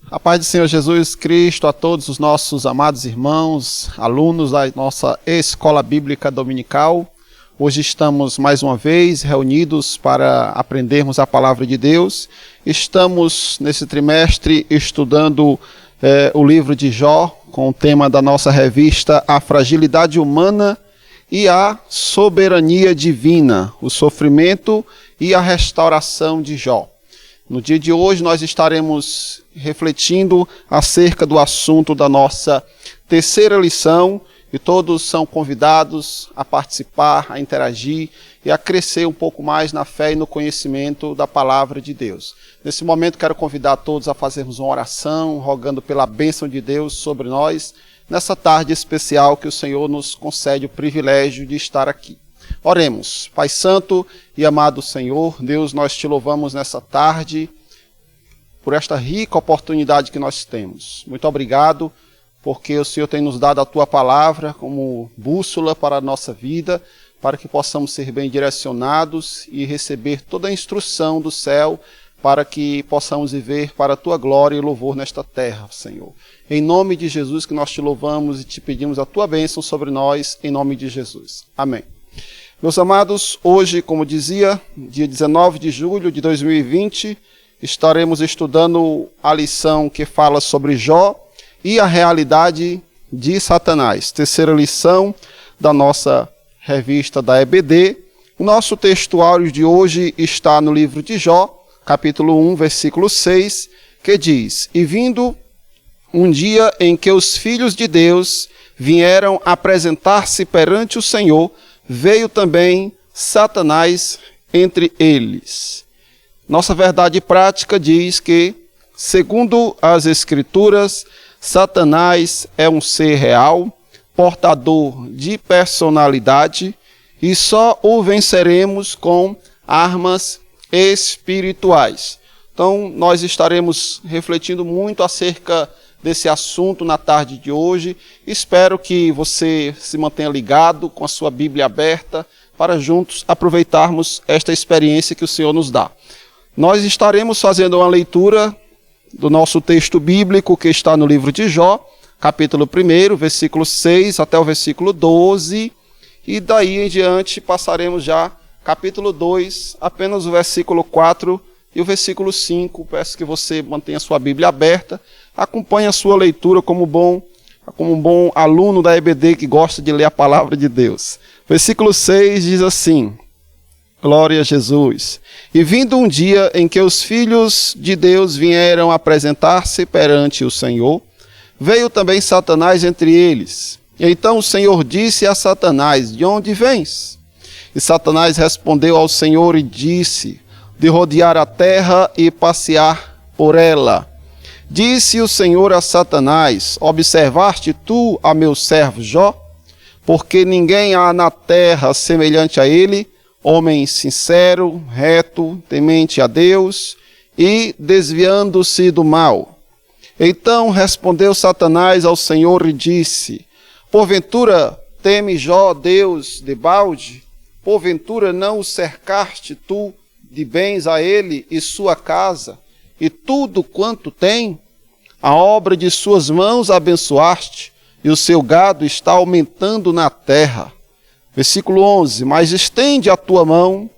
A paz do Senhor Jesus Cristo a todos os nossos amados irmãos, alunos da nossa Escola Bíblica Dominical. Hoje estamos mais uma vez reunidos para aprendermos a Palavra de Deus. Estamos nesse trimestre estudando o livro de Jó, com o tema da nossa revista A Fragilidade Humana e a Soberania Divina, o sofrimento e a restauração de Jó. No dia de hoje nós estaremos refletindo acerca do assunto da nossa terceira lição e todos são convidados a participar, a interagir e a crescer um pouco mais na fé e no conhecimento da palavra de Deus. Nesse momento quero convidar todos a fazermos uma oração, rogando pela bênção de Deus sobre nós, nessa tarde especial que o Senhor nos concede o privilégio de estar aqui. Oremos. Pai Santo e amado Senhor, Deus, nós te louvamos nessa tarde por esta rica oportunidade que nós temos. Muito obrigado, porque o Senhor tem nos dado a tua palavra como bússola para a nossa vida, para que possamos ser bem direcionados e receber toda a instrução do céu, para que possamos viver para a tua glória e louvor nesta terra, Senhor. Em nome de Jesus que nós te louvamos e te pedimos a tua bênção sobre nós, em nome de Jesus. Amém. Meus amados, hoje, como dizia, dia 19 de julho de 2020, estaremos estudando a lição que fala sobre Jó e a realidade de Satanás. Terceira lição da nossa revista da EBD. O nosso textuário de hoje está no livro de Jó, capítulo 1, versículo 6, que diz: E vindo um dia em que os filhos de Deus vieram apresentar-se perante o Senhor, veio também Satanás entre eles. Nossa verdade prática diz que, segundo as Escrituras, Satanás é um ser real, portador de personalidade, e só o venceremos com armas espirituais. Então, nós estaremos refletindo muito acerca desse assunto na tarde de hoje. Espero que você se mantenha ligado com a sua Bíblia aberta para juntos aproveitarmos esta experiência que o Senhor nos dá. Nós estaremos fazendo uma leitura do nosso texto bíblico que está no livro de Jó, capítulo 1, versículo 6 até o versículo 12, e daí em diante passaremos já capítulo 2, apenas o versículo 4 e o versículo 5. Peço que você mantenha a sua Bíblia aberta, acompanhe a sua leitura como um bom aluno da EBD que gosta de ler a palavra de Deus. Versículo 6 diz assim: Glória a Jesus. E vindo um dia em que os filhos de Deus vieram apresentar-se perante o Senhor, veio também Satanás entre eles. E então o Senhor disse a Satanás: De onde vens? E Satanás respondeu ao Senhor e disse: De rodear a terra e passear por ela. Disse o Senhor a Satanás: Observaste tu a meu servo Jó? Porque ninguém há na terra semelhante a ele, homem sincero, reto, temente a Deus e desviando-se do mal. Então respondeu Satanás ao Senhor e disse: Porventura teme Jó Deus debalde? Porventura não o cercaste tu de bens a ele e sua casa, e tudo quanto tem? A obra de suas mãos abençoaste, e o seu gado está aumentando na terra. Versículo 11, Mas estende a tua mão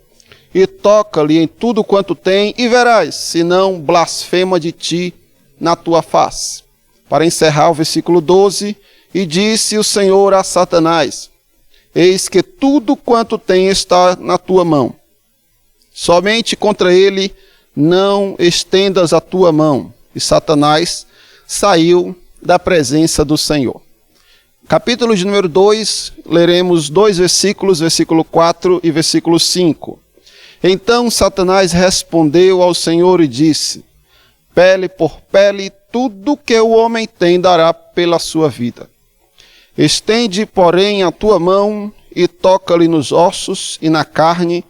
e toca-lhe em tudo quanto tem, e verás, se não blasfema de ti na tua face. Para encerrar o versículo 12, e disse o Senhor a Satanás: Eis que tudo quanto tem está na tua mão. Somente contra ele não estendas a tua mão. E Satanás saiu da presença do Senhor. Capítulo de número 2, leremos 2 versículos, versículo 4 e versículo 5. Então Satanás respondeu ao Senhor e disse: Pele por pele, tudo que o homem tem dará pela sua vida. Estende, porém, a tua mão e toca-lhe nos ossos e na carne,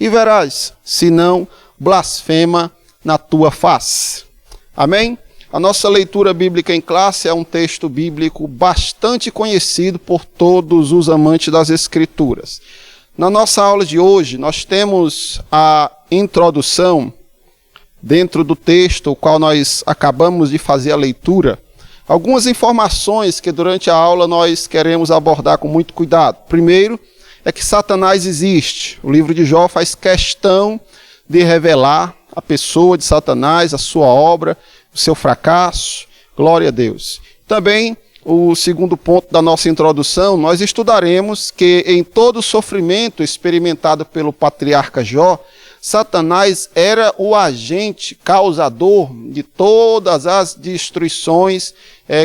e verás, se não blasfema na tua face. Amém? A nossa leitura bíblica em classe é um texto bíblico bastante conhecido por todos os amantes das Escrituras. Na nossa aula de hoje, nós temos a introdução dentro do texto, o qual nós acabamos de fazer a leitura, algumas informações que durante a aula nós queremos abordar com muito cuidado. Primeiro, é que Satanás existe. O livro de Jó faz questão de revelar a pessoa de Satanás, a sua obra, o seu fracasso. Glória a Deus. Também, o segundo ponto da nossa introdução, nós estudaremos que em todo o sofrimento experimentado pelo patriarca Jó, Satanás era o agente causador de todas as destruições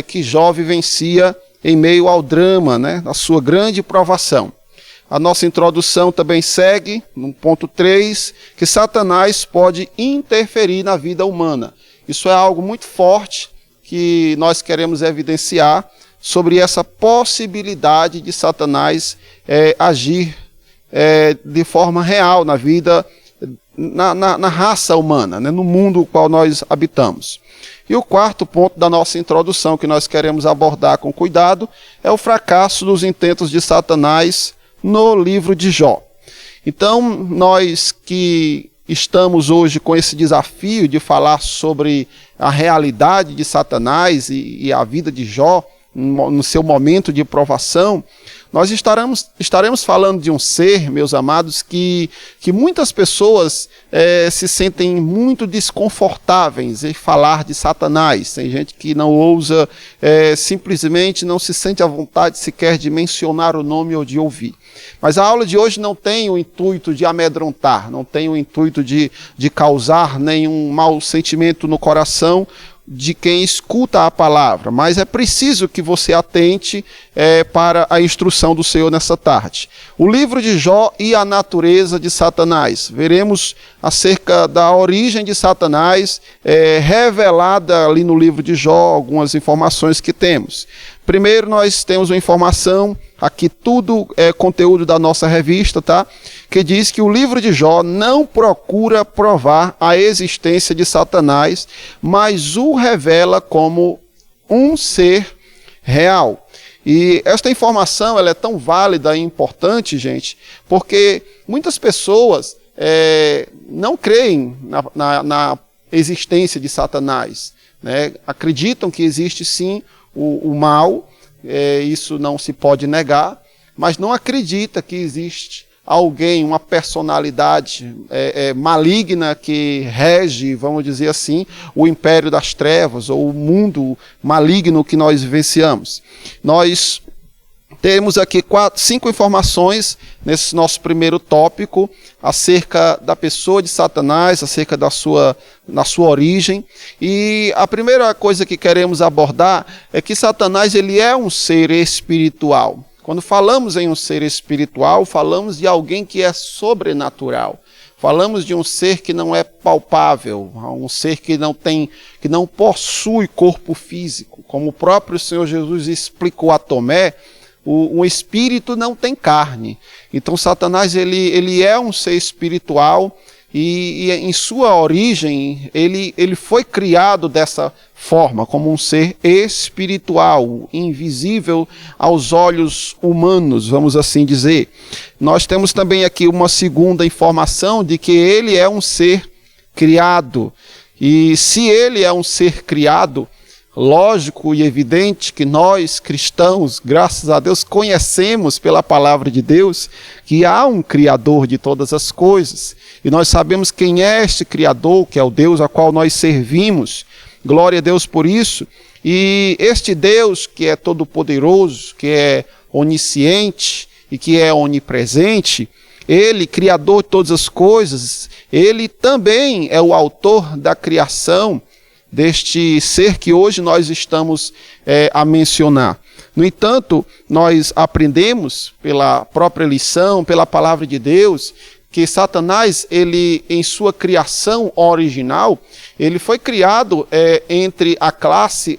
que Jó vivencia em meio ao drama, a sua grande provação. A nossa introdução também segue, no ponto 3, que Satanás pode interferir na vida humana. Isso é algo muito forte que nós queremos evidenciar sobre essa possibilidade de Satanás agir de forma real na vida, na raça humana, no mundo no qual nós habitamos. E o quarto ponto da nossa introdução que nós queremos abordar com cuidado é o fracasso dos intentos de Satanás no livro de Jó. Então, nós que estamos hoje com esse desafio de falar sobre a realidade de Satanás e a vida de Jó, no seu momento de provação, nós estaremos falando de um ser, meus amados, que muitas pessoas se sentem muito desconfortáveis em falar de Satanás. Tem gente que não ousa, simplesmente não se sente à vontade sequer de mencionar o nome ou de ouvir. Mas a aula de hoje não tem o intuito de amedrontar, não tem o intuito de causar nenhum mau sentimento no coração de quem escuta a palavra, mas é preciso que você atente para a instrução do Senhor nessa tarde. O livro de Jó e a natureza de Satanás. Veremos acerca da origem de Satanás, revelada ali no livro de Jó, algumas informações que temos. Primeiro, nós temos uma informação, aqui tudo é conteúdo da nossa revista, tá? Que diz que o livro de Jó não procura provar a existência de Satanás, mas o revela como um ser real. E esta informação ela é tão válida e importante, gente, porque muitas pessoas não creem na existência de Satanás, acreditam que existe sim o mal, isso não se pode negar, mas não acredita que existe alguém, uma personalidade maligna que rege, vamos dizer assim, o império das trevas ou o mundo maligno que nós vivenciamos. Nós temos aqui 5 informações nesse nosso primeiro tópico acerca da pessoa de Satanás, acerca da sua origem. E a primeira coisa que queremos abordar é que Satanás ele é um ser espiritual. Quando falamos em um ser espiritual, falamos de alguém que é sobrenatural. Falamos de um ser que não é palpável, um ser que não possui corpo físico. Como o próprio Senhor Jesus explicou a Tomé, um espírito não tem carne. Então Satanás ele é um ser espiritual e em sua origem ele foi criado dessa forma, como um ser espiritual, invisível aos olhos humanos, vamos assim dizer. Nós temos também aqui uma segunda informação de que ele é um ser criado. E se ele é um ser criado, lógico e evidente que nós, cristãos, graças a Deus, conhecemos pela palavra de Deus que há um Criador de todas as coisas. E nós sabemos quem é este Criador, que é o Deus a qual nós servimos. Glória a Deus por isso. E este Deus que é todo-poderoso, que é onisciente e que é onipresente, ele, Criador de todas as coisas, ele também é o autor da criação deste ser que hoje nós estamos a mencionar. No entanto, nós aprendemos pela própria lição, pela palavra de Deus, que Satanás, ele em sua criação original, ele foi criado entre a classe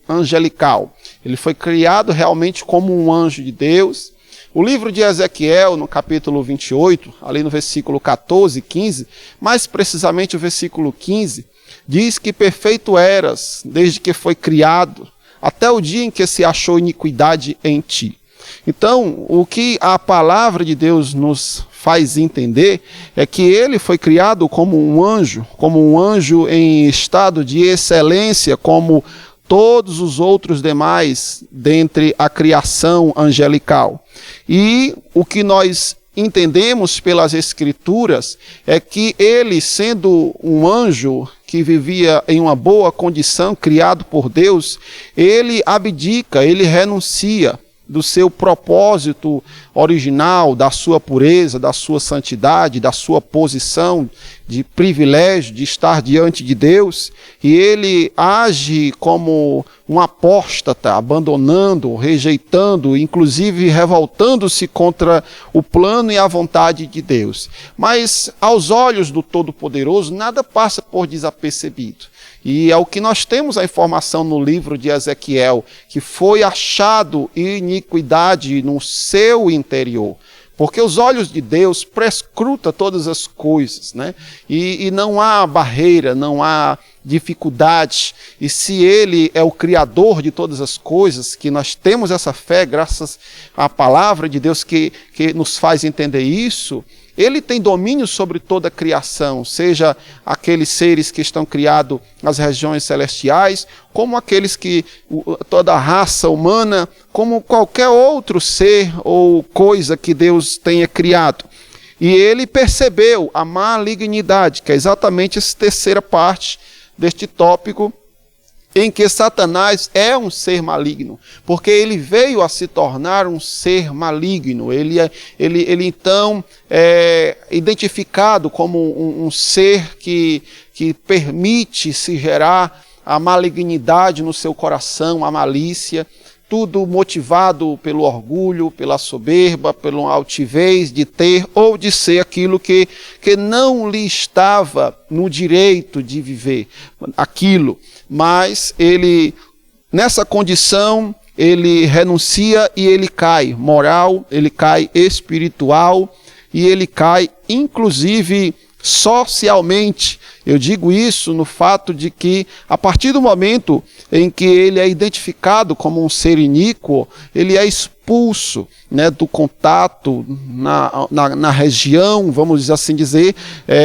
angelical. Ele foi criado realmente como um anjo de Deus. O livro de Ezequiel, no capítulo 28, ali no versículo 14 e 15, mais precisamente o versículo 15, diz que perfeito eras, desde que foi criado, até o dia em que se achou iniquidade em ti. Então, o que a palavra de Deus nos faz entender é que ele foi criado como um anjo em estado de excelência, como todos os outros demais dentre a criação angelical. E o que nós entendemos pelas Escrituras é que ele, sendo um anjo que vivia em uma boa condição, criado por Deus, ele abdica, ele renuncia do seu propósito original, da sua pureza, da sua santidade, da sua posição de privilégio de estar diante de Deus, e ele age como um apóstata, abandonando, rejeitando, inclusive revoltando-se contra o plano e a vontade de Deus. Mas aos olhos do Todo-Poderoso, nada passa por desapercebido. E é o que nós temos a informação no livro de Ezequiel, que foi achado iniquidade no seu interior. Porque os olhos de Deus prescrutam todas as coisas, né? E não há barreira, não há dificuldade. E se Ele é o Criador de todas as coisas, que nós temos essa fé graças à palavra de Deus que nos faz entender isso, Ele tem domínio sobre toda a criação, seja aqueles seres que estão criados nas regiões celestiais, como aqueles que, toda a raça humana, como qualquer outro ser ou coisa que Deus tenha criado. E ele percebeu a malignidade, que é exatamente essa terceira parte deste tópico, em que Satanás é um ser maligno, porque ele veio a se tornar um ser maligno. Ele então é identificado como um ser que permite se gerar a malignidade no seu coração, a malícia, tudo motivado pelo orgulho, pela soberba, pela altivez de ter ou de ser aquilo que não lhe estava no direito de viver aquilo. Mas ele, nessa condição, ele renuncia e ele cai moral, ele cai espiritual e ele cai inclusive socialmente. Eu digo isso no fato de que, a partir do momento em que ele é identificado como um ser iníquo, ele é expulso, né, do contato na região, vamos assim dizer,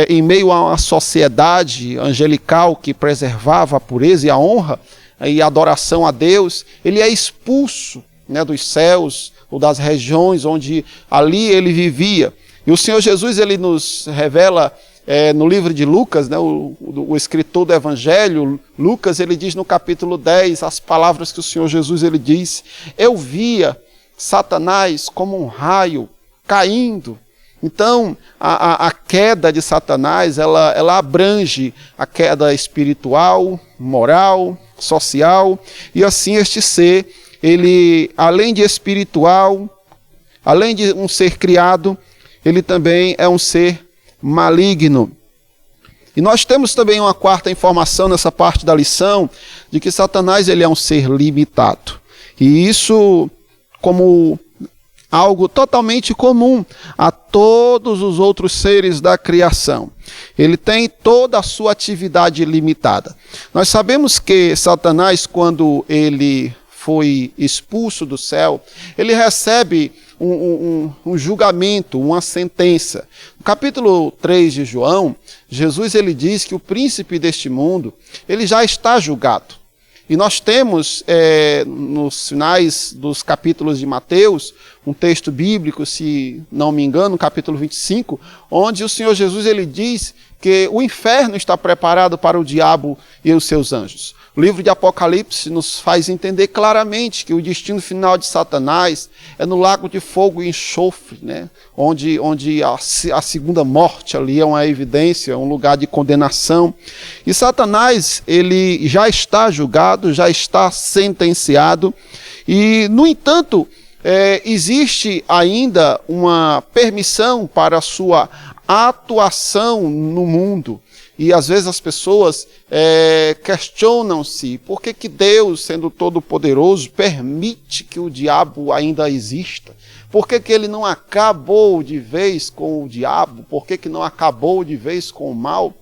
em meio a uma sociedade angelical que preservava a pureza e a honra e a adoração a Deus. Ele é expulso, né, dos céus ou das regiões onde ali ele vivia. E o Senhor Jesus, ele nos revela no livro de Lucas, né, o escritor do Evangelho, Lucas, ele diz no capítulo 10, as palavras que o Senhor Jesus ele diz: eu via Satanás como um raio caindo. Então, a queda de Satanás, ela abrange a queda espiritual, moral, social, e assim este ser, ele, além de espiritual, além de um ser criado, ele também é um ser maligno. E nós temos também uma quarta informação nessa parte da lição, de que Satanás ele é um ser limitado. E isso como algo totalmente comum a todos os outros seres da criação. Ele tem toda a sua atividade limitada. Nós sabemos que Satanás, quando ele foi expulso do céu, ele recebe um julgamento, uma sentença. No capítulo 3 de João, Jesus ele diz que o príncipe deste mundo, ele já está julgado. E nós temos, nos finais dos capítulos de Mateus, um texto bíblico, se não me engano, no capítulo 25, onde o Senhor Jesus ele diz que o inferno está preparado para o diabo e os seus anjos. O livro de Apocalipse nos faz entender claramente que o destino final de Satanás é no lago de fogo e enxofre, né? onde a segunda morte ali é uma evidência, um lugar de condenação. E Satanás, ele já está julgado, já está sentenciado, e, no entanto, existe ainda uma permissão para a sua atuação no mundo. E às vezes as pessoas questionam-se por que Deus, sendo todo-poderoso, permite que o diabo ainda exista? Por que ele não acabou de vez com o diabo? Por que não acabou de vez com o mal?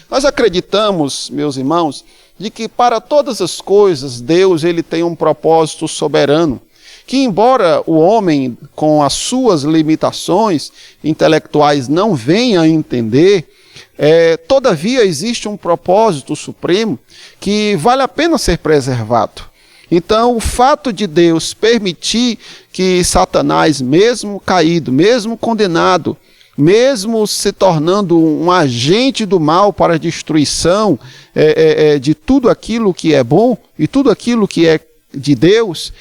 Nós acreditamos, meus irmãos, de que para todas as coisas Deus ele tem um propósito soberano. que embora o homem, com as suas limitações intelectuais, não venha a entender, todavia existe um propósito supremo que vale a pena ser preservado. Então, o fato de Deus permitir que Satanás, mesmo caído, mesmo condenado, mesmo se tornando um agente do mal para a destruição de tudo aquilo que é bom e tudo aquilo que é de Deus,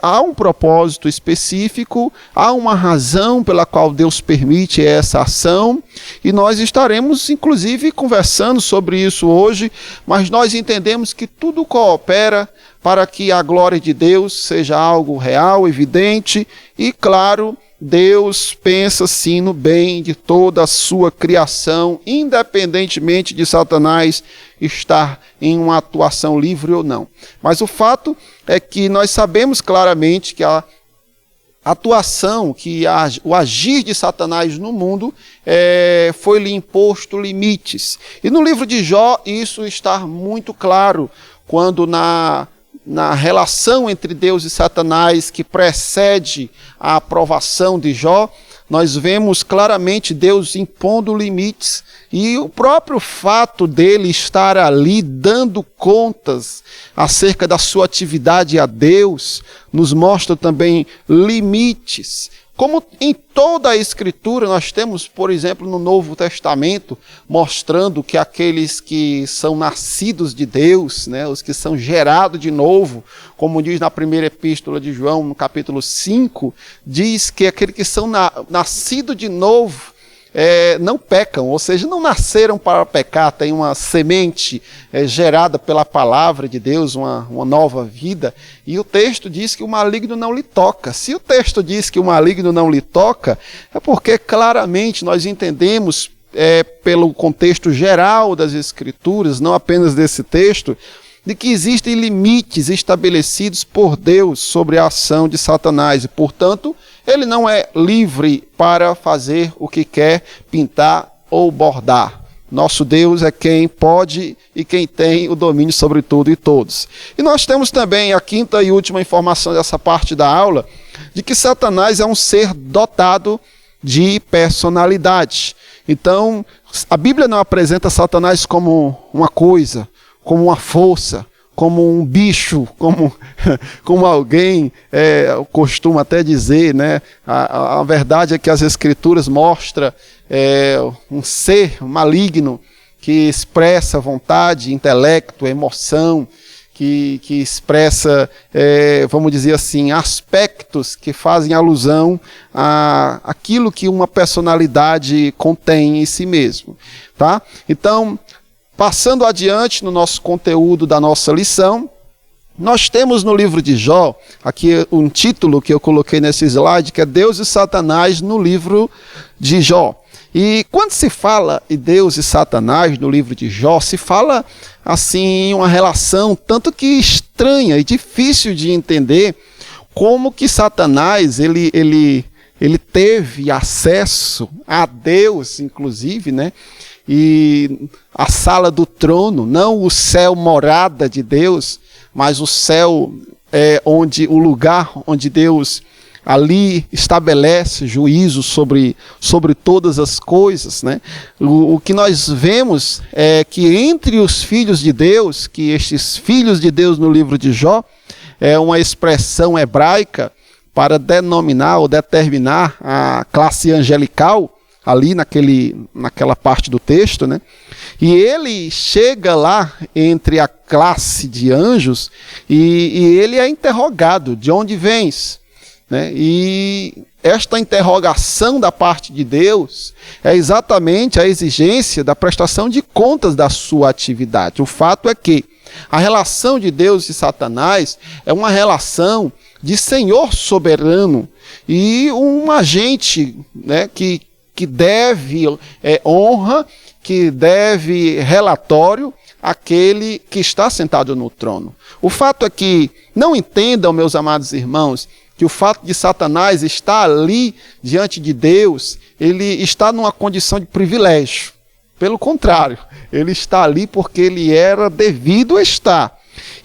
há um propósito específico, há uma razão pela qual Deus permite essa ação, e nós estaremos inclusive conversando sobre isso hoje, mas nós entendemos que tudo coopera para que a glória de Deus seja algo real, evidente, e claro, Deus pensa sim no bem de toda a sua criação, independentemente de Satanás estar em uma atuação livre ou não. Mas o fato é que nós sabemos claramente que a atuação, o agir de Satanás no mundo, foi-lhe imposto limites. E no livro de Jó isso está muito claro, quando na relação entre Deus e Satanás que precede a aprovação de Jó, nós vemos claramente Deus impondo limites, e o próprio fato dele estar ali dando contas acerca da sua atividade a Deus, nos mostra também limites. Como em toda a Escritura nós temos, por exemplo, no Novo Testamento, mostrando que aqueles que são nascidos de Deus, né, os que são gerados de novo, como diz na primeira epístola de João, no capítulo 5, diz que aqueles que são nascidos de novo, não pecam, ou seja, não nasceram para pecar, tem uma semente gerada pela palavra de Deus, uma nova vida, e o texto diz que o maligno não lhe toca. Se o texto diz que o maligno não lhe toca, é porque claramente nós entendemos, pelo contexto geral das Escrituras, não apenas desse texto, de que existem limites estabelecidos por Deus sobre a ação de Satanás, e portanto, ele não é livre para fazer o que quer, pintar ou bordar. Nosso Deus é quem pode e quem tem o domínio sobre tudo e todos. E nós temos também a quinta e última informação dessa parte da aula, de que Satanás é um ser dotado de personalidade. Então, a Bíblia não apresenta Satanás como uma coisa, como uma força, como um bicho, como alguém costuma até dizer, né? A verdade é que as Escrituras mostram um ser maligno que expressa vontade, intelecto, emoção, que expressa, vamos dizer assim, aspectos que fazem alusão àquilo que uma personalidade contém em si mesmo. Tá? Então, passando adiante no nosso conteúdo da nossa lição, nós temos no livro de Jó, aqui um título que eu coloquei nesse slide, que é Deus e Satanás no livro de Jó. E quando se fala em Deus e Satanás no livro de Jó, se fala assim uma relação tanto que estranha e difícil de entender, como que Satanás ele teve acesso a Deus, inclusive, né? E a sala do trono, não o céu morada de Deus, mas o céu o lugar onde Deus ali estabelece juízo sobre todas as coisas, né? O que nós vemos é que entre os filhos de Deus, que estes filhos de Deus no livro de Jó, é uma expressão hebraica para denominar ou determinar a classe angelical, ali naquela parte do texto, né? E ele chega lá entre a classe de anjos e ele é interrogado: de onde vens? Né? E esta interrogação da parte de Deus é exatamente a exigência da prestação de contas da sua atividade. O fato é que a relação de Deus e Satanás é uma relação de senhor soberano e um agente, né, que deve honra, que deve relatório àquele que está sentado no trono. O fato é que, não entendam, meus amados irmãos, que o fato de Satanás estar ali diante de Deus, ele está numa condição de privilégio. Pelo contrário, ele está ali porque ele era devido a estar.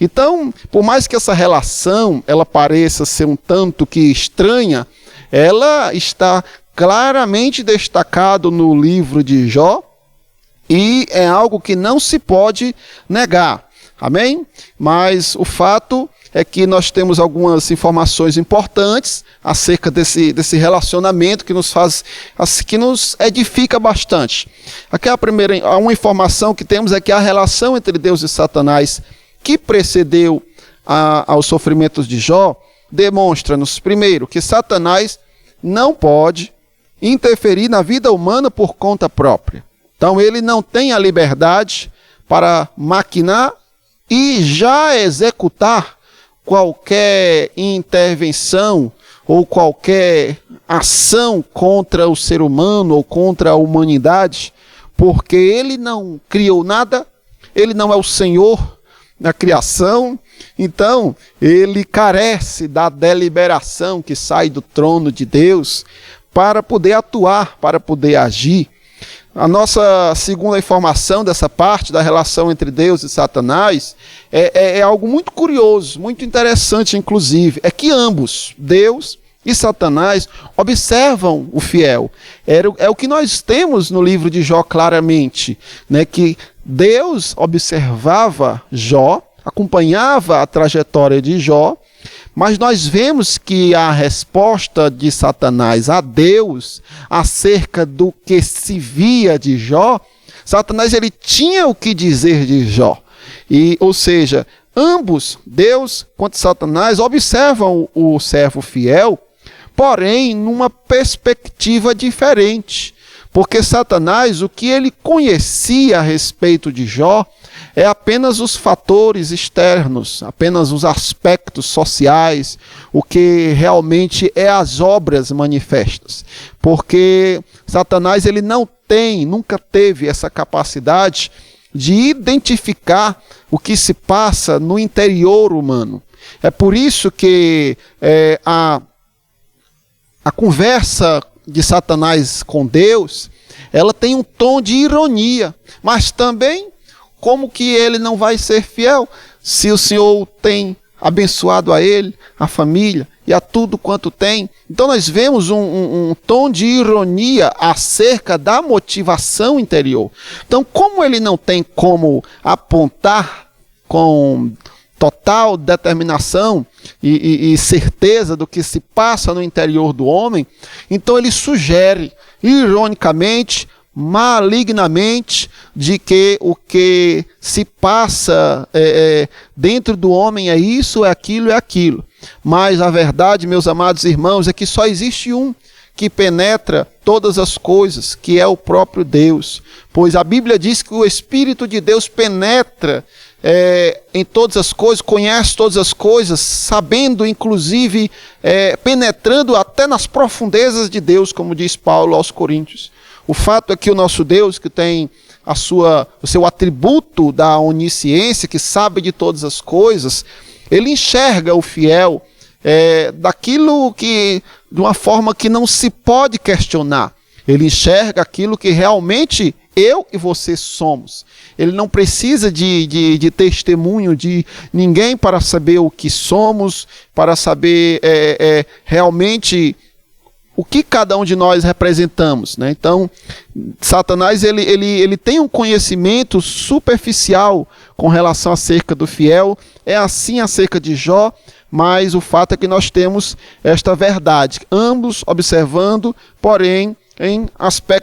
Então, por mais que essa relação ela pareça ser um tanto que estranha, ela está claramente destacado no livro de Jó e é algo que não se pode negar. Amém? Mas o fato é que nós temos algumas informações importantes acerca desse relacionamento que nos edifica bastante. Aqui uma informação que temos é que a relação entre Deus e Satanás que precedeu aos sofrimentos de Jó demonstra-nos, primeiro, que Satanás não pode interferir na vida humana por conta própria. Então ele não tem a liberdade para maquinar e já executar qualquer intervenção ou qualquer ação contra o ser humano ou contra a humanidade, porque ele não criou nada, ele não é o Senhor da criação, então ele carece da deliberação que sai do trono de Deus para poder atuar, para poder agir. A nossa segunda informação dessa parte da relação entre Deus e Satanás é algo muito curioso, muito interessante inclusive, é que ambos, Deus e Satanás, observam o fiel. É o que nós temos no livro de Jó claramente, né? Que Deus observava Jó, acompanhava a trajetória de Jó, mas nós vemos que a resposta de Satanás a Deus acerca do que se via de Jó, Satanás ele tinha o que dizer de Jó. Ou seja, ambos, Deus quanto Satanás, observam o servo fiel, porém numa perspectiva diferente. Porque Satanás, o que ele conhecia a respeito de Jó, é apenas os fatores externos, apenas os aspectos sociais, o que realmente é as obras manifestas. Porque Satanás ele nunca teve essa capacidade de identificar o que se passa no interior humano. É por isso que a conversa de Satanás com Deus, ela tem um tom de ironia, mas também como que ele não vai ser fiel se o Senhor tem abençoado a ele, a família e a tudo quanto tem. Então nós vemos um tom de ironia acerca da motivação interior. Então como ele não tem como apontar com total determinação e certeza do que se passa no interior do homem, então ele sugere, ironicamente, malignamente, de que o que se passa dentro do homem é isso, é aquilo. Mas a verdade, meus amados irmãos, é que só existe um que penetra todas as coisas, que é o próprio Deus. Pois a Bíblia diz que o Espírito de Deus penetra em todas as coisas, conhece todas as coisas, sabendo, inclusive, penetrando até nas profundezas de Deus, como diz Paulo aos Coríntios. O fato é que o nosso Deus, que tem o seu atributo da onisciência, que sabe de todas as coisas, ele enxerga o fiel daquilo que, de uma forma que não se pode questionar. Ele enxerga aquilo que realmente eu e você somos. Ele não precisa de testemunho de ninguém para saber o que somos, para saber realmente o que cada um de nós representamos, né? Então, Satanás ele tem um conhecimento superficial com relação acerca do fiel, é assim acerca de Jó, mas o fato é que nós temos esta verdade, ambos observando, porém, em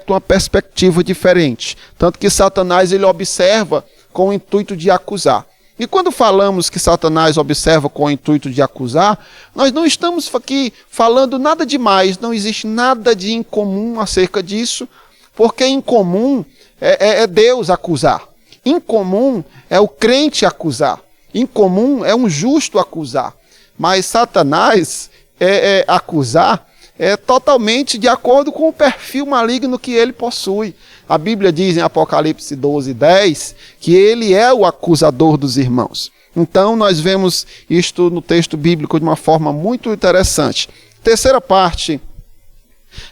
uma perspectiva diferente. Tanto que Satanás ele observa com o intuito de acusar. E quando falamos que Satanás observa com o intuito de acusar, nós não estamos aqui falando nada demais, não existe nada de incomum acerca disso, porque incomum é Deus acusar. Incomum é o crente acusar. Incomum é um justo acusar. Mas Satanás acusar totalmente de acordo com o perfil maligno que ele possui. A Bíblia diz em Apocalipse 12:10 que ele é o acusador dos irmãos. Então nós vemos isto no texto bíblico de uma forma muito interessante. Terceira parte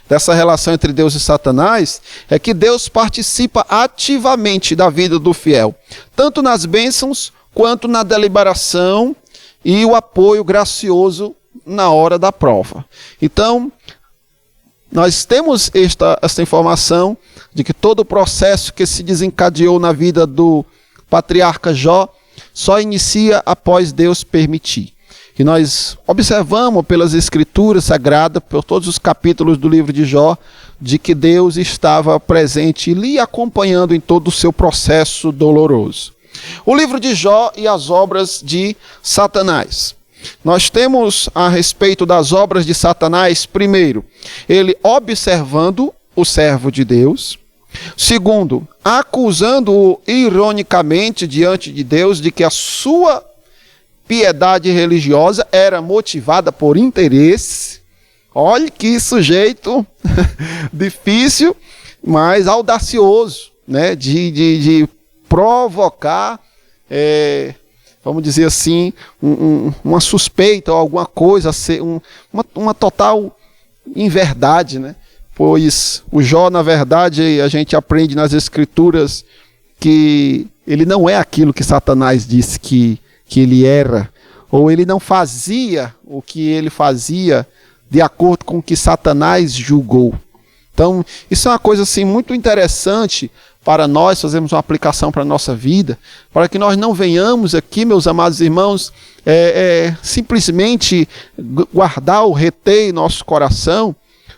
dessa relação entre Deus e Satanás é que Deus participa ativamente da vida do fiel, tanto nas bênçãos quanto na deliberação e o apoio gracioso na hora da prova. Então, nós temos esta informação de que todo o processo que se desencadeou na vida do patriarca Jó só inicia após Deus permitir. E nós observamos pelas escrituras sagradas, por todos os capítulos do livro de Jó, de que Deus estava presente e lhe acompanhando em todo o seu processo doloroso. O livro de Jó e as obras de Satanás. Nós temos a respeito das obras de Satanás, primeiro, ele observando o servo de Deus. Segundo, acusando-o ironicamente diante de Deus de que a sua piedade religiosa era motivada por interesse. Olha que sujeito difícil, mas audacioso, né? de provocar, vamos dizer assim, uma suspeita ou alguma coisa, uma total inverdade, né? Pois o Jó, na verdade, a gente aprende nas Escrituras que ele não é aquilo que Satanás disse que ele era, ou ele não fazia o que ele fazia de acordo com o que Satanás julgou. Então, isso é uma coisa assim, muito interessante para nós fazermos uma aplicação para a nossa vida, para que nós não venhamos aqui, meus amados irmãos, simplesmente guardar ou reter em nosso coração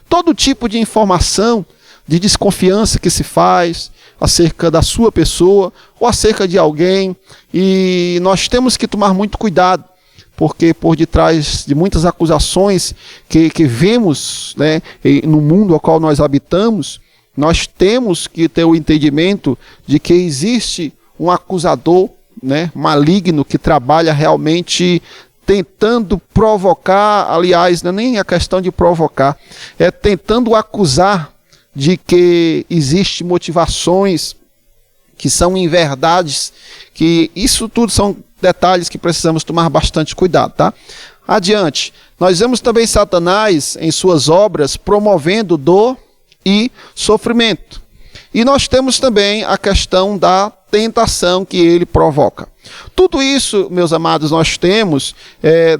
todo tipo de informação de desconfiança que se faz acerca da sua pessoa ou acerca de alguém, e nós temos que tomar muito cuidado, porque por detrás de muitas acusações que vemos, né, no mundo ao qual nós habitamos, nós temos que ter o entendimento de que existe um acusador, né, maligno que trabalha realmente tentando provocar, aliás, não é nem a questão de provocar, é tentando acusar de que existem motivações que são inverdades, que isso tudo são detalhes que precisamos tomar bastante cuidado, tá? Adiante, nós vemos também Satanás em suas obras promovendo dor e sofrimento. E nós temos também a questão da tentação que ele provoca. Tudo isso, meus amados, nós temos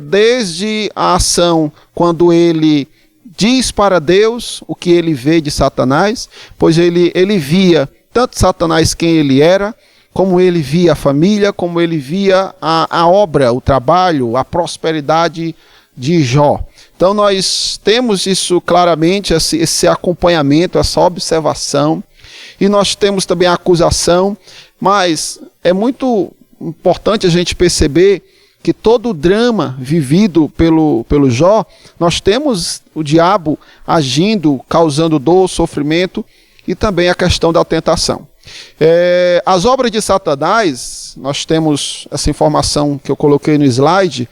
desde a ação quando ele diz para Deus o que ele vê de Satanás, pois ele via tanto Satanás quem ele era, como ele via a família, como ele via a obra, o trabalho, a prosperidade de Jó. Então nós temos isso claramente, esse acompanhamento, essa observação, e nós temos também a acusação, mas é muito importante a gente perceber que todo o drama vivido pelo Jó, nós temos o diabo agindo, causando dor, sofrimento, e também a questão da tentação. As obras de Satanás, nós temos essa informação que eu coloquei no slide,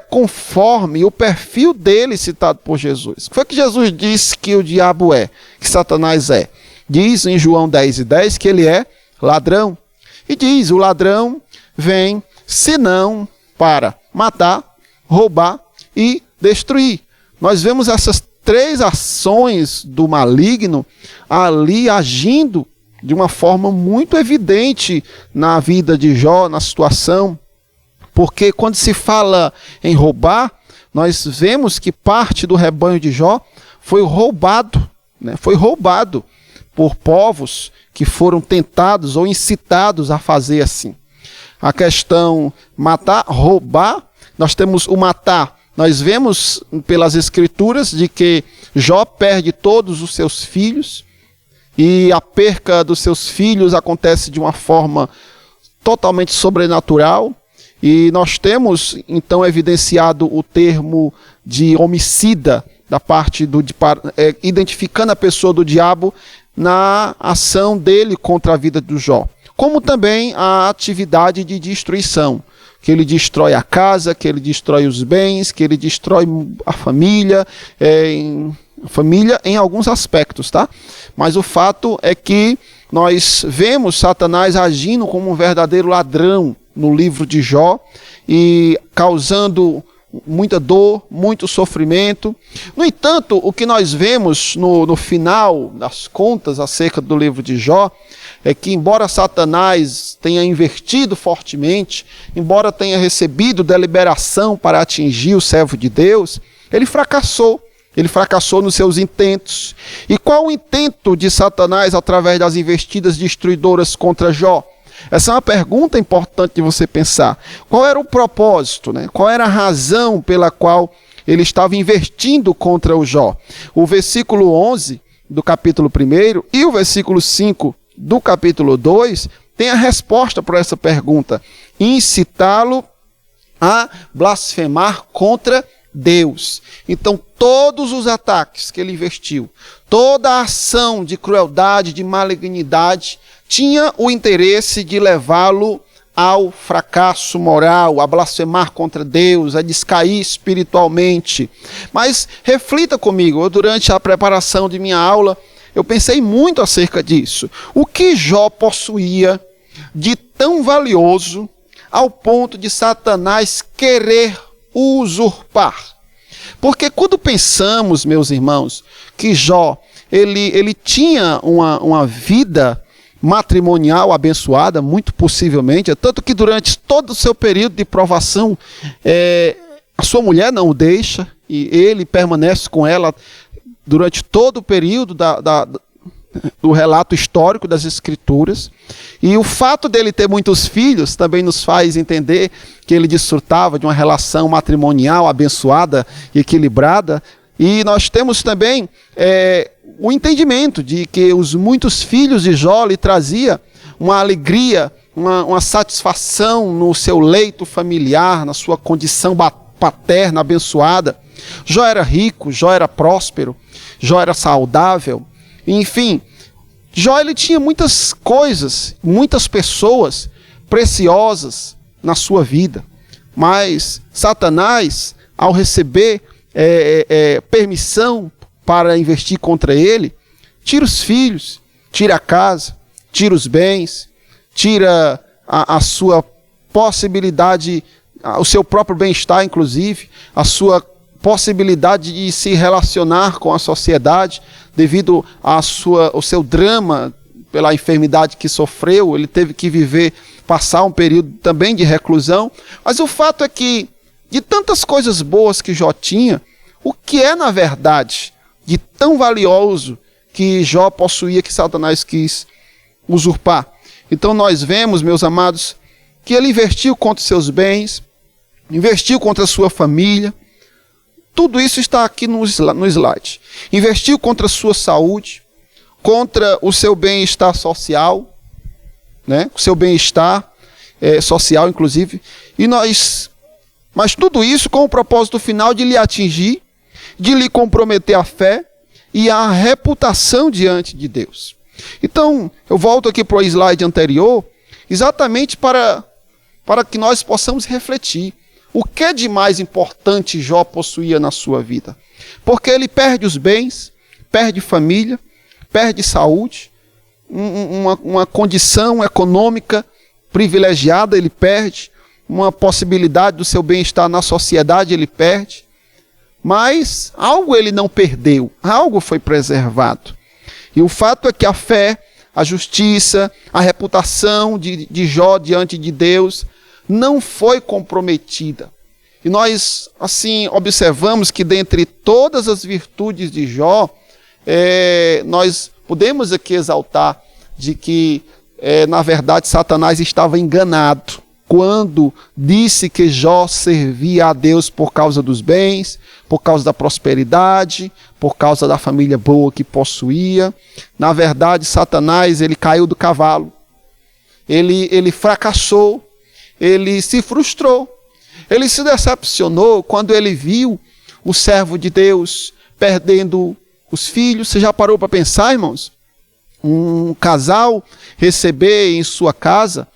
conforme o perfil dele citado por Jesus. O que foi que Jesus disse que o diabo que Satanás é? Diz em João 10:10 que ele é ladrão. E diz, o ladrão vem, senão para matar, roubar e destruir. Nós vemos essas três ações do maligno ali agindo de uma forma muito evidente na vida de Jó, na situação, porque quando se fala em roubar, nós vemos que parte do rebanho de Jó foi roubado, né? Foi roubado por povos que foram tentados ou incitados a fazer assim. A questão matar, roubar, nós temos o matar. Nós vemos pelas escrituras de que Jó perde todos os seus filhos, e a perca dos seus filhos acontece de uma forma totalmente sobrenatural, e nós temos então evidenciado o termo de homicida da parte identificando a pessoa do diabo na ação dele contra a vida do Jó, como também a atividade de destruição, que ele destrói a casa, que ele destrói os bens, que ele destrói a família, em alguns aspectos, tá? Mas o fato é que nós vemos Satanás agindo como um verdadeiro ladrão no livro de Jó e causando muita dor, muito sofrimento. No entanto, o que nós vemos no final das contas acerca do livro de Jó é que, embora Satanás tenha investido fortemente, embora tenha recebido deliberação para atingir o servo de Deus, ele fracassou. Ele fracassou nos seus intentos. E qual o intento de Satanás através das investidas destruidoras contra Jó? Essa é uma pergunta importante de você pensar. Qual era o propósito, né? Qual era a razão pela qual ele estava investindo contra o Jó? O versículo 11 do capítulo 1 e o versículo 5 do capítulo 2 tem a resposta para essa pergunta. Incitá-lo a blasfemar contra Deus. Então, todos os ataques que ele investiu, toda a ação de crueldade, de malignidade, tinha o interesse de levá-lo ao fracasso moral, a blasfemar contra Deus, a descair espiritualmente. Mas reflita comigo, durante a preparação de minha aula, eu pensei muito acerca disso. O que Jó possuía de tão valioso ao ponto de Satanás querer usurpar? Porque quando pensamos, meus irmãos, que Jó ele tinha uma vida matrimonial abençoada, muito possivelmente, tanto que durante todo o seu período de provação, a sua mulher não o deixa, e ele permanece com ela durante todo o período do relato histórico das Escrituras. E o fato dele ter muitos filhos também nos faz entender que ele desfrutava de uma relação matrimonial abençoada e equilibrada. E nós temos também o entendimento de que os muitos filhos de Jó lhe trazia uma alegria, uma satisfação no seu leito familiar, na sua condição paterna abençoada. Jó era rico, Jó era próspero, Jó era saudável. Enfim, Jó ele tinha muitas coisas, muitas pessoas preciosas na sua vida. Mas Satanás, ao receber permissão para investir contra ele, tira os filhos, tira a casa, tira os bens, tira a sua possibilidade, o seu próprio bem-estar, inclusive, a sua possibilidade de se relacionar com a sociedade, devido ao seu drama pela enfermidade que sofreu. Ele teve que passar um período também de reclusão. Mas o fato é que, de tantas coisas boas que Jó tinha, o que é, na verdade, de tão valioso que Jó possuía, que Satanás quis usurpar? Então nós vemos, meus amados, que ele investiu contra os seus bens, investiu contra a sua família. Tudo isso está aqui no slide. Investiu contra a sua saúde, contra o seu bem-estar social, né? O seu bem-estar social, inclusive. Mas tudo isso com o propósito final de lhe atingir, de lhe comprometer a fé e a reputação diante de Deus. Então, eu volto aqui para o slide anterior, exatamente para que nós possamos refletir. O que de mais importante Jó possuía na sua vida? Porque ele perde os bens, perde família, perde saúde, uma condição econômica privilegiada ele perde, uma possibilidade do seu bem-estar na sociedade ele perde. Mas algo ele não perdeu, algo foi preservado. E o fato é que a fé, a justiça, a reputação de Jó diante de Deus não foi comprometida. E nós, assim, observamos que dentre todas as virtudes de Jó, nós podemos aqui exaltar de que, na verdade, Satanás estava enganado quando disse que Jó servia a Deus por causa dos bens, por causa da prosperidade, por causa da família boa que possuía. Na verdade, Satanás, ele caiu do cavalo. Ele fracassou. Ele se frustrou, ele se decepcionou quando ele viu o servo de Deus perdendo os filhos. Você já parou para pensar, irmãos? Um casal receber em sua casa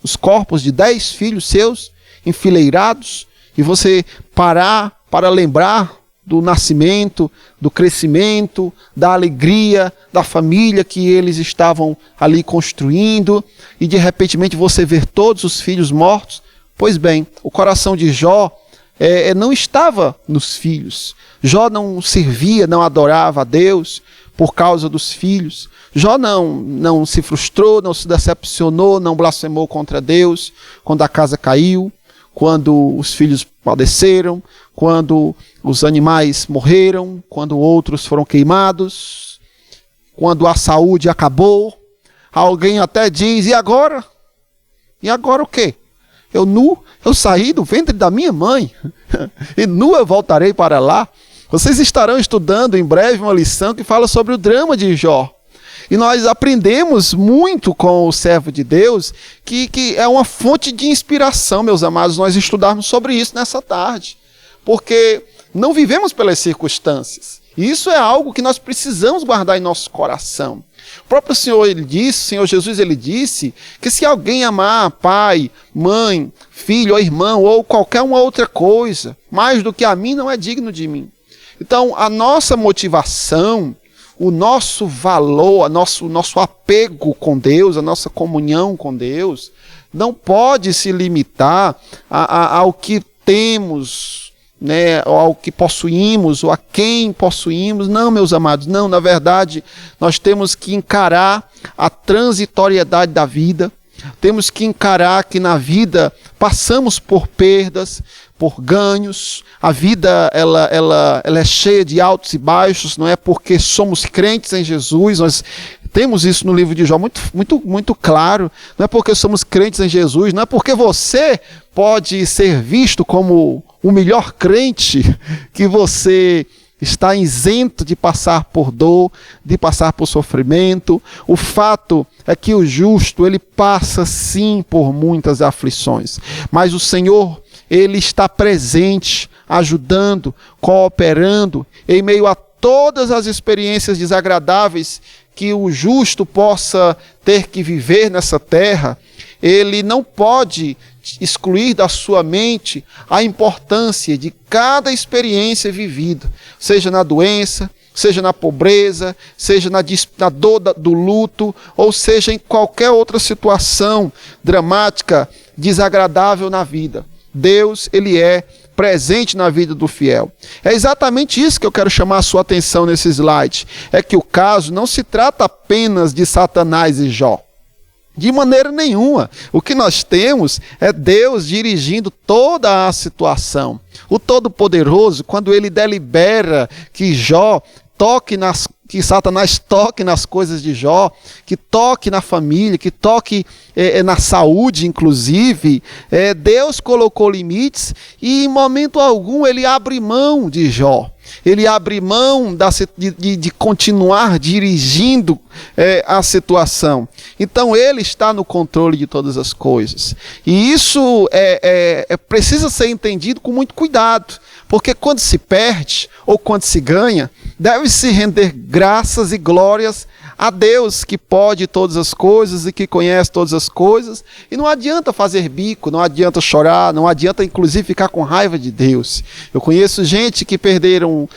os corpos de 10 filhos seus enfileirados, e você parar para lembrar do nascimento, do crescimento, da alegria, da família que eles estavam ali construindo, e de repente você ver todos os filhos mortos. Pois bem, o coração de Jó não estava nos filhos. Jó não servia, não adorava a Deus, por causa dos filhos. Jó não se frustrou, não se decepcionou, não blasfemou contra Deus quando a casa caiu, quando os filhos padeceram, quando os animais morreram, quando outros foram queimados, quando a saúde acabou. Alguém até diz, e agora? E agora o quê? Eu saí do ventre da minha mãe, e nu eu voltarei para lá. Vocês estarão estudando em breve uma lição que fala sobre o drama de Jó. E nós aprendemos muito com o servo de Deus, que é uma fonte de inspiração, meus amados, nós estudarmos sobre isso nessa tarde. Porque não vivemos pelas circunstâncias. E isso é algo que nós precisamos guardar em nosso coração. O próprio Senhor Jesus, ele disse que se alguém amar pai, mãe, filho ou irmão ou qualquer uma outra coisa, mais do que a mim, não é digno de mim. Então, a nossa motivação, o nosso valor, o nosso apego com Deus, a nossa comunhão com Deus, não pode se limitar ao que temos, né, ou ao que possuímos, ou a quem possuímos. Não, meus amados, não. Na verdade, nós temos que encarar a transitoriedade da vida. Temos que encarar que na vida passamos por perdas, por ganhos. A vida ela é cheia de altos e baixos, não é porque somos crentes em Jesus. Nós temos isso no livro de Jó muito claro. Não é porque somos crentes em Jesus, não é porque você pode ser visto como o melhor crente que você está isento de passar por dor, de passar por sofrimento. O fato é que o justo, ele passa sim por muitas aflições, mas o Senhor, ele está presente, ajudando, cooperando, em meio a todas as experiências desagradáveis que o justo possa ter que viver nessa terra. Ele não pode excluir da sua mente a importância de cada experiência vivida, seja na doença, seja na pobreza, seja na dor do luto, ou seja em qualquer outra situação dramática, desagradável na vida. Deus, ele é presente na vida do fiel. É exatamente isso que eu quero chamar a sua atenção nesse slide. É que o caso não se trata apenas de Satanás e Jó. De maneira nenhuma. O que nós temos é Deus dirigindo toda a situação. O Todo-Poderoso, quando ele delibera que que Satanás toque nas coisas de Jó, que toque na família, que toque na saúde, inclusive, Deus colocou limites e em momento algum ele abre mão de Jó. Ele abre mão de continuar dirigindo a situação. Então ele está no controle de todas as coisas. E isso precisa ser entendido com muito cuidado. Porque quando se perde ou quando se ganha, deve-se render graças e glórias a Deus, que pode todas as coisas e que conhece todas as coisas. E não adianta fazer bico, não adianta chorar, não adianta inclusive ficar com raiva de Deus. Eu conheço gente que perderam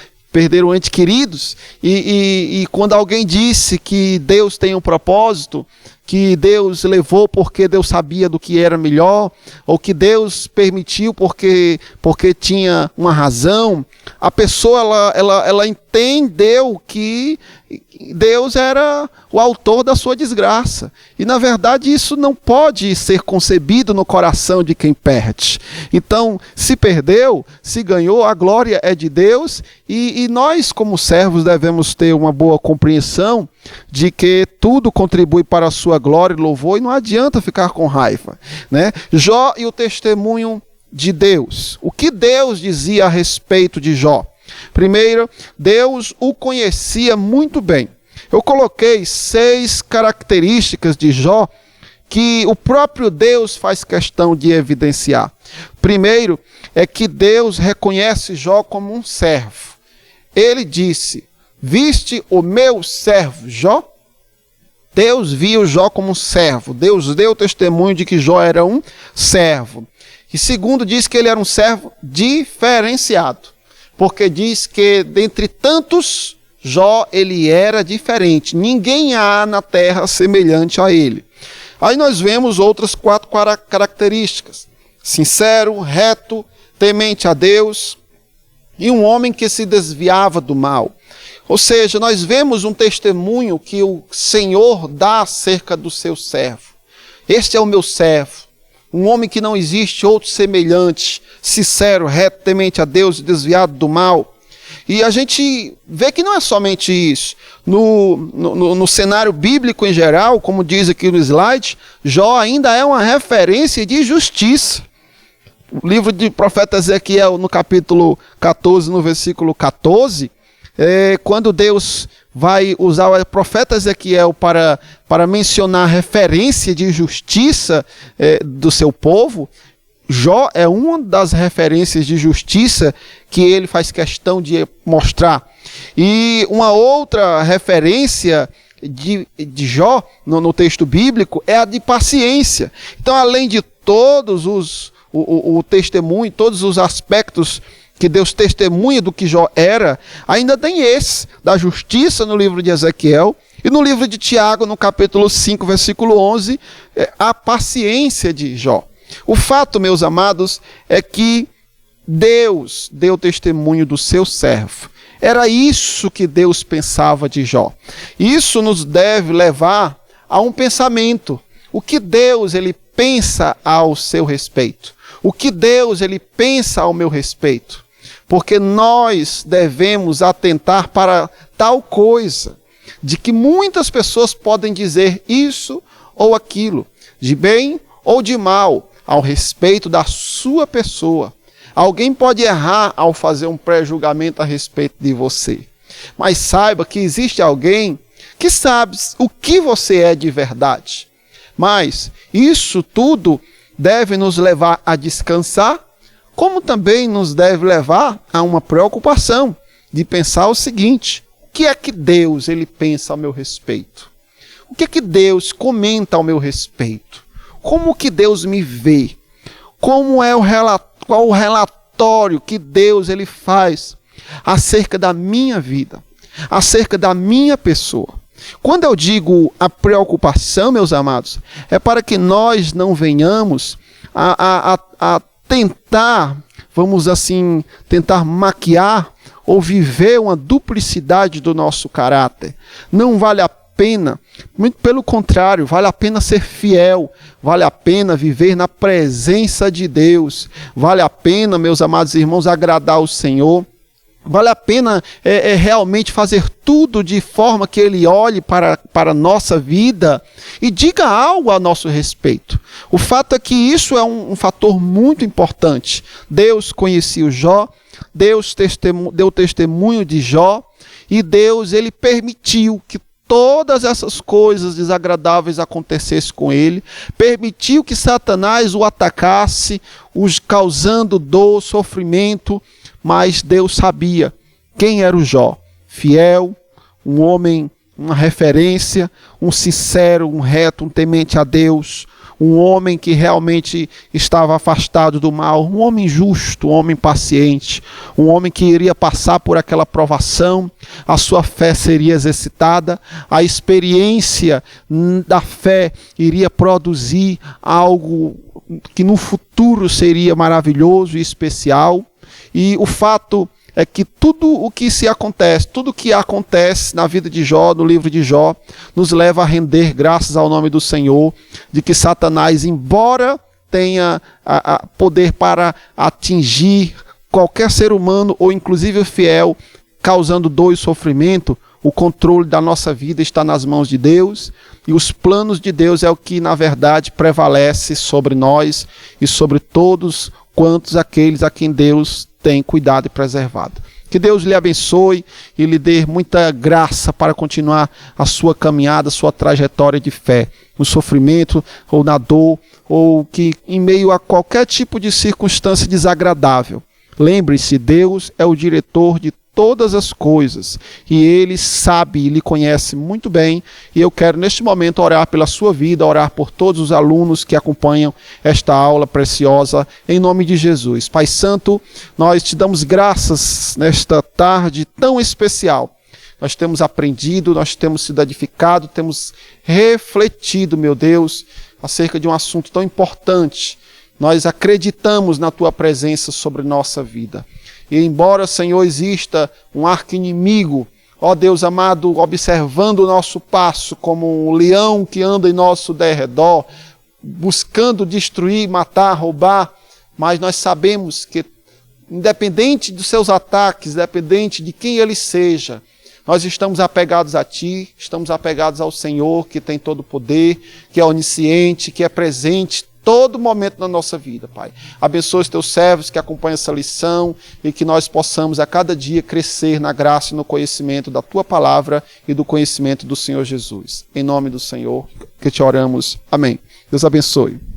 entes queridos e quando alguém disse que Deus tem um propósito, que Deus levou porque Deus sabia do que era melhor, ou que Deus permitiu porque tinha uma razão, a pessoa ela entendeu que Deus era o autor da sua desgraça. E na verdade isso não pode ser concebido no coração de quem perde. Então, se perdeu, se ganhou, a glória é de Deus, e nós como servos devemos ter uma boa compreensão de que tudo contribui para a sua glória e louvor, e não adianta ficar com raiva, né? Jó e o testemunho de Deus. O que Deus dizia a respeito de Jó? Primeiro, Deus o conhecia muito bem. Eu coloquei 6 características de Jó que o próprio Deus faz questão de evidenciar. Primeiro, é que Deus reconhece Jó como um servo. Ele disse: viste o meu servo Jó? Deus viu Jó como um servo. Deus deu testemunho de que Jó era um servo. E segundo, diz que ele era um servo diferenciado. Porque diz que dentre tantos, Jó ele era diferente. Ninguém há na terra semelhante a ele. Aí nós vemos outras 4 características. Sincero, reto, temente a Deus e um homem que se desviava do mal. Ou seja, nós vemos um testemunho que o Senhor dá acerca do seu servo. Este é o meu servo, um homem que não existe outro semelhante, sincero, reto, temente a Deus, desviado do mal. E a gente vê que não é somente isso. No cenário bíblico em geral, como diz aqui no slide, Jó ainda é uma referência de justiça. O livro de profeta Ezequiel, no capítulo 14, no versículo 14, quando Deus vai usar o profeta Ezequiel para mencionar a referência de justiça do seu povo, Jó é uma das referências de justiça que ele faz questão de mostrar. E uma outra referência de Jó no texto bíblico é a de paciência. Então, além de todos o testemunho, todos os aspectos que Deus testemunha do que Jó era, ainda tem esse, da justiça no livro de Ezequiel, e no livro de Tiago, no capítulo 5, versículo 11, a paciência de Jó. O fato, meus amados, é que Deus deu testemunho do seu servo. Era isso que Deus pensava de Jó. Isso nos deve levar a um pensamento. O que Deus ele pensa ao seu respeito? O que Deus ele pensa ao meu respeito? Porque nós devemos atentar para tal coisa, de que muitas pessoas podem dizer isso ou aquilo, de bem ou de mal, ao respeito da sua pessoa. Alguém pode errar ao fazer um pré-julgamento a respeito de você. Mas saiba que existe alguém que sabe o que você é de verdade. Mas isso tudo deve nos levar a descansar, como também nos deve levar a uma preocupação de pensar o seguinte: o que é que Deus ele pensa ao meu respeito? O que é que Deus comenta ao meu respeito? Como que Deus me vê? Qual o relatório que Deus ele faz acerca da minha vida, acerca da minha pessoa? Quando eu digo a preocupação, meus amados, é para que nós não venhamos a tentar, vamos assim, tentar maquiar ou viver uma duplicidade do nosso caráter. Não vale a pena, muito pelo contrário, vale a pena ser fiel, vale a pena viver na presença de Deus, vale a pena, meus amados irmãos, agradar o Senhor, vale a pena realmente fazer tudo de forma que Ele olhe para a nossa vida e diga algo a nosso respeito. O fato é que isso é um fator muito importante. Deus conhecia o Jó, Deus deu testemunho de Jó, e Deus ele permitiu que todas essas coisas desagradáveis acontecessem com ele, permitiu que Satanás o atacasse, causando dor, sofrimento, mas Deus sabia quem era o Jó. Fiel, um homem, uma referência, um sincero, um reto, um temente a Deus, um homem que realmente estava afastado do mal, um homem justo, um homem paciente, um homem que iria passar por aquela provação, a sua fé seria exercitada, a experiência da fé iria produzir algo que no futuro seria maravilhoso e especial. E o fato é que tudo que acontece na vida de Jó, no livro de Jó, nos leva a render graças ao nome do Senhor, de que Satanás, embora tenha poder para atingir qualquer ser humano, ou inclusive fiel, causando dor e sofrimento, o controle da nossa vida está nas mãos de Deus, e os planos de Deus é o que, na verdade, prevalece sobre nós e sobre todos quantos aqueles a quem Deus tem cuidado e preservado. Que Deus lhe abençoe e lhe dê muita graça para continuar a sua caminhada, a sua trajetória de fé, no sofrimento ou na dor, ou que em meio a qualquer tipo de circunstância desagradável. Lembre-se, Deus é o diretor de todas as coisas, e Ele sabe e lhe conhece muito bem, e eu quero neste momento orar pela sua vida, orar por todos os alunos que acompanham esta aula preciosa, em nome de Jesus. Pai Santo, nós te damos graças nesta tarde tão especial. Nós temos aprendido, nós temos sido edificados, temos refletido, meu Deus, acerca de um assunto tão importante. Nós acreditamos na tua presença sobre nossa vida. E embora, Senhor, exista um arqui-inimigo, ó Deus amado, observando o nosso passo como um leão que anda em nosso derredor, buscando destruir, matar, roubar, mas nós sabemos que, independente dos seus ataques, independente de quem ele seja, nós estamos apegados a Ti, estamos apegados ao Senhor, que tem todo o poder, que é onisciente, que é presente todo momento na nossa vida, Pai. Abençoa os Teus servos que acompanham essa lição e que nós possamos a cada dia crescer na graça e no conhecimento da Tua palavra e do conhecimento do Senhor Jesus. Em nome do Senhor que te oramos. Amém. Deus abençoe.